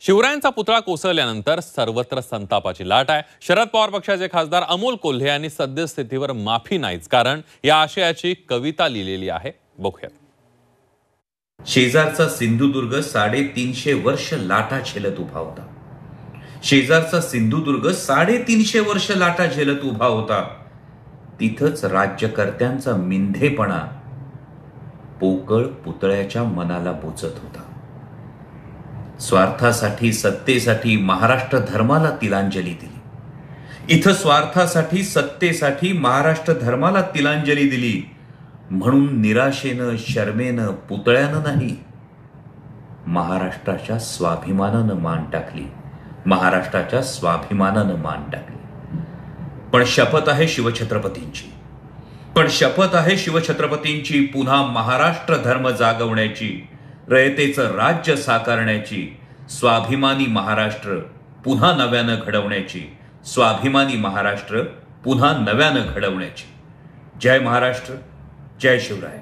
शिवरायांचा पुतळा कोसळल्यानंतर सर्वत्र संतापाची लाट आहे। शरद पवार पक्षाचे खासदार अमोल कोल्हे यांनी सद्यस्थितीवर माफी नाहीच कारण या आशयाची कविता लिहिलेली आहे। बघूया। शेजारचा सिंधुदुर्ग 350 वर्ष लाटा झेलत उभा होता। शेजारचा सिंधुदुर्ग 350 वर्ष लाटा झेलत उभा होता। तिथंच राज्यकर्त्यांचा मिंधेपणा पोकळ पुतळ्याच्या मनाला बोचत होता। स्वार्थासाठी सत्तेसाठी महाराष्ट्र धर्माला तिलांजली दिली। इथं स्वार्थासाठी सत्तेसाठी महाराष्ट्र धर्माला तिलांजली दिली म्हणून निराशेनं शर्मेनं पुतळ्यानं नाही, महाराष्ट्राच्या स्वाभिमानानं मान टाकली। महाराष्ट्राच्या स्वाभिमानानं मान टाकली। पण शपथ आहे शिवछत्रपतींची, पुन्हा महाराष्ट्र धर्म जागवण्याची, रयतेचं राज्य साकारण्याची, स्वाभिमानी महाराष्ट्र पुन्हा नव्यानं घडवण्याची, स्वाभिमानी महाराष्ट्र पुन्हा नव्यानं घडवण्याची। जय महाराष्ट्र, जय शिवराय।